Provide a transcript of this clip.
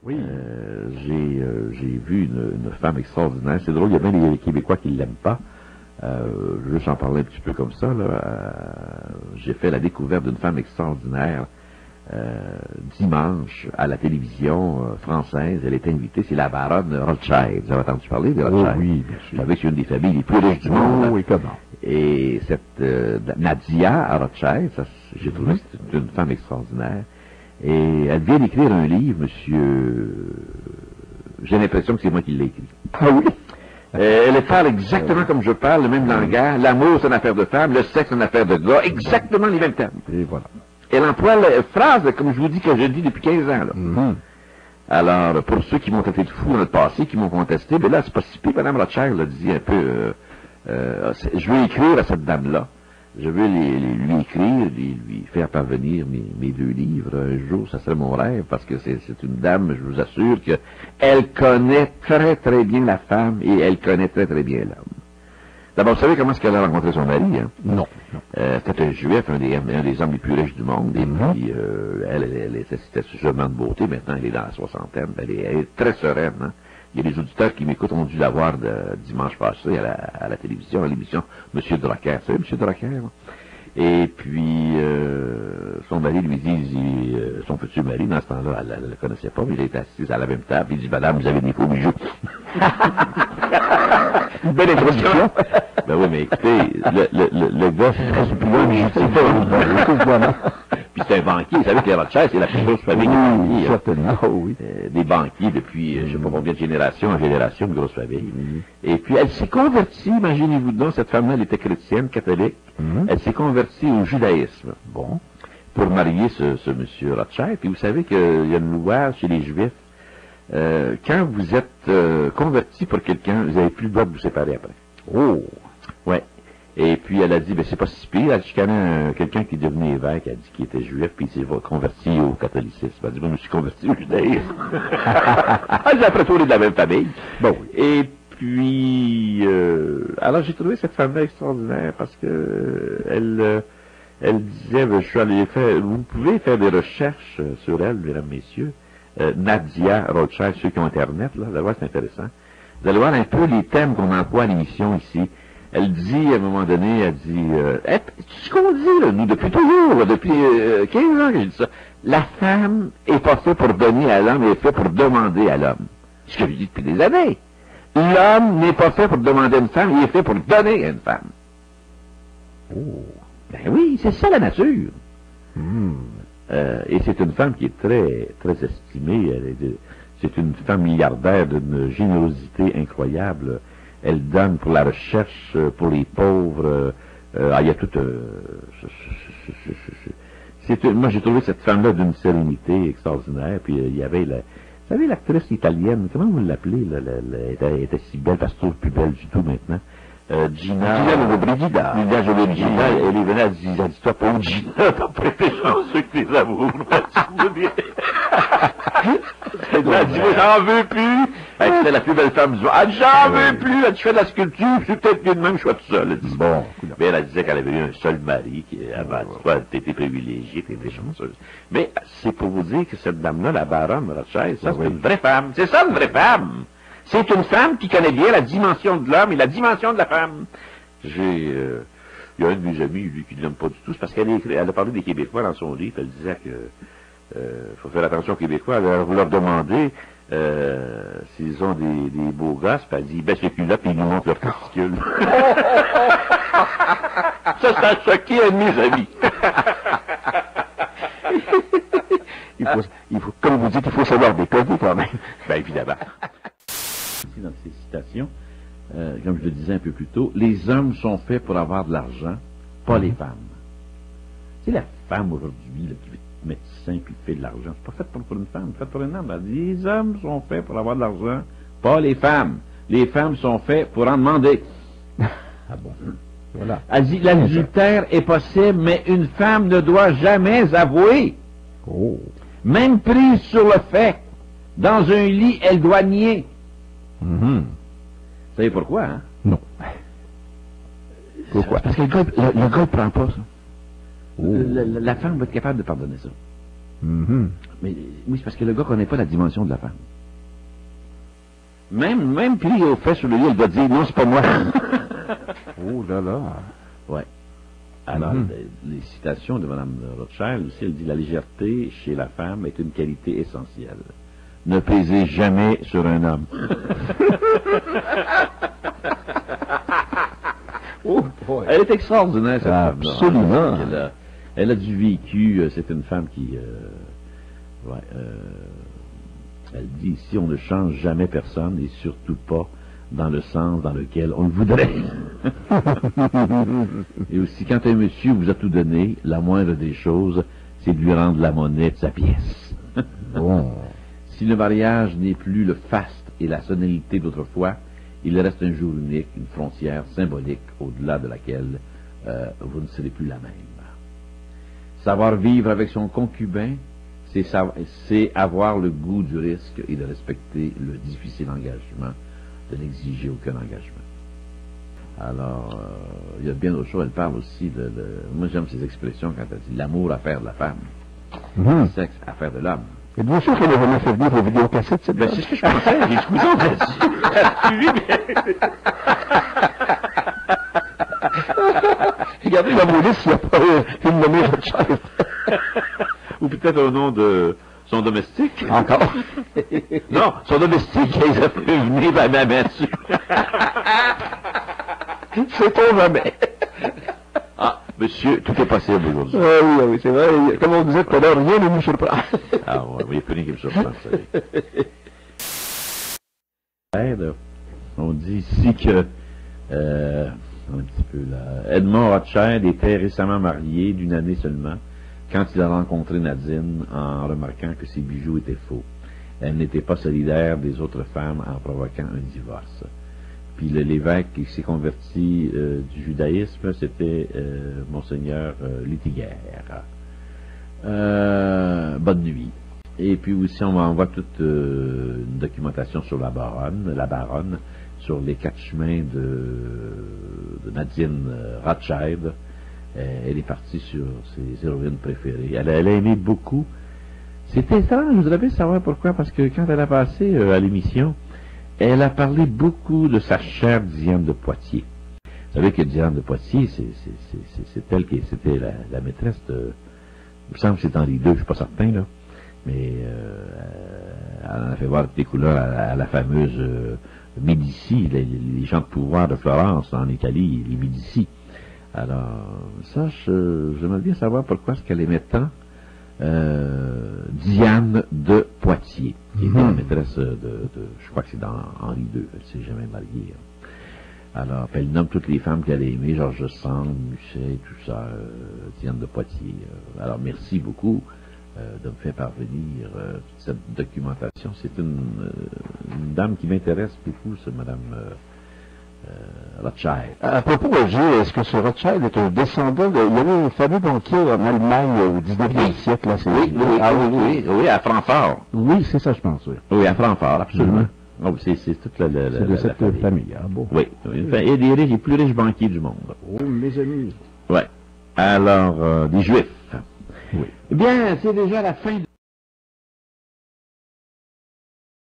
Oui. J'ai vu une femme extraordinaire. C'est drôle, il y a bien des Québécois qui ne l'aiment pas. Je veux juste en parler un petit peu comme ça. J'ai fait la découverte d'une femme extraordinaire dimanche à la télévision française. Elle est invitée, c'est la baronne Rothschild. Vous avez entendu parler de Rothschild? Oh, oui, bien sûr. Vous savez que c'est une des familles les plus riches du monde. Oui, comment? Et cette Nadia Rothschild, j'ai trouvé que c'est une femme extraordinaire. Et elle vient d'écrire un livre, monsieur... J'ai l'impression que c'est moi qui l'ai écrit. Ah oui? Elle parle exactement comme je parle, le même langage. L'amour, c'est une affaire de femme. Le sexe, c'est une affaire de gars. Exactement les mêmes termes. Et voilà. Elle emploie la phrase, comme je vous dis, que je dis depuis 15 ans. Là. Alors, pour ceux qui m'ont traité de fou dans le passé, qui m'ont contesté, ben là, c'est pas si pire. Mme Rothschild a dit un peu... je veux écrire à cette dame-là. Je veux lui écrire, lui faire parvenir mes 2 livres. Un jour, ça serait mon rêve, parce que c'est une dame, je vous assure, que elle connaît très très bien la femme et elle connaît très très bien l'homme. D'abord, vous savez comment est-ce qu'elle a rencontré son mari, hein? Non. C'était un juif, un des hommes les plus riches du monde, et puis c'était suffisamment de beauté. Maintenant, elle est dans la soixantaine, elle est très sereine, hein? Il y a des auditeurs qui m'écoutent ont dû la voir dimanche passé à la télévision, à l'émission M. Drucker. Vous savez, M. Drucker? Et puis, son mari lui dit, son futur mari, dans ce temps-là, elle ne le connaissait pas, mais il était assis à la même table. Il dit, madame, vous avez des faux bijoux. Une belle introduction. Ben oui, mais écoutez, le gars, c'est plus loin, mais puis c'est un banquier. Vous savez que les Rothschild, c'est la plus grosse famille de banquiers. Certainement, oui. Des banquiers depuis, je ne sais pas combien de génération en génération, une grosse famille. Et puis, elle s'est convertie, imaginez-vous donc, cette femme-là, elle était chrétienne, catholique. Elle s'est convertie au judaïsme. Bon. Pour marier ce monsieur Rothschild. Puis vous savez qu'il y a une loi chez les Juifs. Quand vous êtes converti pour quelqu'un, vous n'avez plus le droit de vous séparer après. Oh! Ouais. Et puis elle a dit, ben c'est pas si pire. Je connais quelqu'un qui est devenu évêque, elle a dit qu'il était juif, puis il s'est converti au catholicisme. Elle a dit, moi, je me suis converti au judaïsme. Elle dit, après tout, on est de la même famille. Bon. Et puis, alors j'ai trouvé cette femme-là extraordinaire parce que elle disait, je suis allé faire, vous pouvez faire des recherches sur elle, mesdames, messieurs. Nadia Rothschild, ceux qui ont Internet, là, vous allez voir, c'est intéressant. Vous allez voir un peu les thèmes qu'on emploie à l'émission ici. Elle dit, à un moment donné, elle dit, ce qu'on dit, là, nous, depuis toujours, depuis 15 ans que j'ai dit ça, la femme est pas faite pour donner à l'homme, elle est faite pour demander à l'homme. Ce que je dis depuis des années. L'homme n'est pas fait pour demander à une femme, il est fait pour donner à une femme. Oh. Ben oui, c'est ça la nature. Et c'est une femme qui est très, très estimée. C'est une femme milliardaire d'une générosité incroyable. Elle donne pour la recherche, pour les pauvres. Il y a tout... moi, j'ai trouvé cette femme-là d'une sérénité extraordinaire. Puis il y avait vous savez, l'actrice italienne, comment vous l'appelez? Elle était si belle, parce que je trouve plus belle du tout maintenant. Gina Lollobrigida. Gina, elle est venue, elle dit, toi, pauvre Gina, t'as prêté chanceux que tes amours. Elle dit, j'en veux plus. C'était la plus belle femme du monde. Elle dit, j'en veux plus. Elle dit, je fais de la sculpture, je suis peut-être mieux de même, je suis tout seul. Elle dit, bon. Mais elle disait qu'elle avait eu un seul mari, qui avant, toi, t'étais privilégiée, t'étais chanceuse. Mais c'est pour vous dire que cette dame-là, la baronne Rothschild, ça, c'est une vraie femme. C'est ça, une vraie femme. C'est une femme qui connaît bien la dimension de l'homme et la dimension de la femme. Il y a un de mes amis, lui, qui ne l'aime pas du tout, c'est parce qu'elle a parlé des Québécois dans son livre. Elle disait que faut faire attention aux Québécois. Alors, vous leur demandez s'ils ont des beaux gosses, puis elle dit, ben c'est culottes, puis ils nous montrent leurs testicules. Ça a choqué un de mes amis. il faut, comme vous dites, il faut savoir décoder quand même. Ben évidemment. Dans ces citations, comme je le disais un peu plus tôt, les hommes sont faits pour avoir de l'argent, pas les femmes. C'est la femme aujourd'hui qui veut être médecin puis qui fait de l'argent. C'est pas fait pour une femme, c'est fait pour un homme. Les hommes sont faits pour avoir de l'argent, pas les femmes. Les femmes sont faites pour en demander. Ah bon? Voilà. Elle dit, l'adultère est possible, mais une femme ne doit jamais avouer. Oh. Même prise sur le fait, dans un lit, elle doit nier. Vous savez pourquoi, hein? Non. Pourquoi? Parce que le gars ne prend pas ça. La femme va être capable de pardonner ça. Mhm. Mais oui, c'est parce que le gars ne connaît pas la dimension de la femme. Même puis au fait sur le lit, il doit dire non, c'est pas moi. Oh là là. Ouais. Alors, les citations de Mme Rothschild aussi, elle dit la légèreté chez la femme est une qualité essentielle. Ne pesez jamais sur un homme. Oh boy. Elle est extraordinaire, cette femme. Absolument. Elle a du vécu. C'est une femme qui... elle dit ici, on ne change jamais personne et surtout pas dans le sens dans lequel on le voudrait. Et aussi, quand un monsieur vous a tout donné, la moindre des choses, c'est de lui rendre la monnaie de sa pièce. Bon. Si le mariage n'est plus le faste et la solennité d'autrefois, il reste un jour unique, une frontière symbolique au-delà de laquelle vous ne serez plus la même. Savoir vivre avec son concubin, c'est avoir le goût du risque et de respecter le difficile engagement, de n'exiger aucun engagement. Alors, il y a bien d'autres choses. Elle parle aussi moi, j'aime ces expressions quand elle dit l'amour affaire de la femme, le sexe affaire de l'homme. Et bien sûr qu'elle a jamais fait venir vos vidéocassettes, cette Ben, dame. c'est ce que je pensais. J'ai dit, on Regardez dans vos listes s'il n'y a pas une nommée Rothschild. Ou peut-être au nom de son domestique. Encore. Non, son domestique, ils ont fait venir ma main dessus. Sait-on jamais. Ah, monsieur, tout est possible aujourd'hui. Oui, c'est vrai. Comme on disait tout à l'heure, rien ne nous surprend. Ah ouais, il n'y a plus rien qui me surprend, vous savez. On dit ici que, un petit peu là, Edmond Rothschild était récemment marié d'une année seulement, quand il a rencontré Nadine en remarquant que ses bijoux étaient faux. Elle n'était pas solidaire des autres femmes en provoquant un divorce. Puis l'évêque qui s'est converti du judaïsme, c'était Monseigneur Lutiguère. Bonne nuit. Et puis aussi, on voit toute une documentation sur la baronne, sur les 4 chemins de Nadine Rothschild. Elle est partie sur ses héroïnes préférées. Elle a aimé beaucoup. C'était étrange, je voudrais bien savoir pourquoi, parce que quand elle a passé à l'émission, elle a parlé beaucoup de sa chère Diane de Poitiers. Vous savez que Diane de Poitiers, c'est elle qui c'était la maîtresse de... Il me semble que c'est Henri II, je ne suis pas certain, là. Mais elle en a fait voir des couleurs à la fameuse Médicis, les gens de pouvoir de Florence en Italie, les Médicis. Alors, ça, j'aimerais bien savoir pourquoi est-ce qu'elle aimait tant Diane de Poitiers, qui était la maîtresse je crois que c'est dans Henri II, elle ne s'est jamais mariée. Alors, elle nomme toutes les femmes qu'elle a aimées, Georges Sand, Musset, tout ça, Diane de Poitiers. Alors, merci beaucoup de me faire parvenir cette documentation. C'est une dame qui m'intéresse beaucoup, madame Rothschild. À propos, Roger, est-ce que ce Rothschild est un descendant de... Il y avait un fameux banquier en Allemagne au 19e siècle, là, c'est... Oui, à Francfort. Oui, c'est ça, je pense, oui. Oui, à Francfort, absolument. Oh, c'est toute la C'est de cette famille. Ah bon. Oui, et des plus riches banquiers du monde. Oh, mes amis. Oui. Alors, des Juifs. Oui. Eh bien, c'est déjà la fin de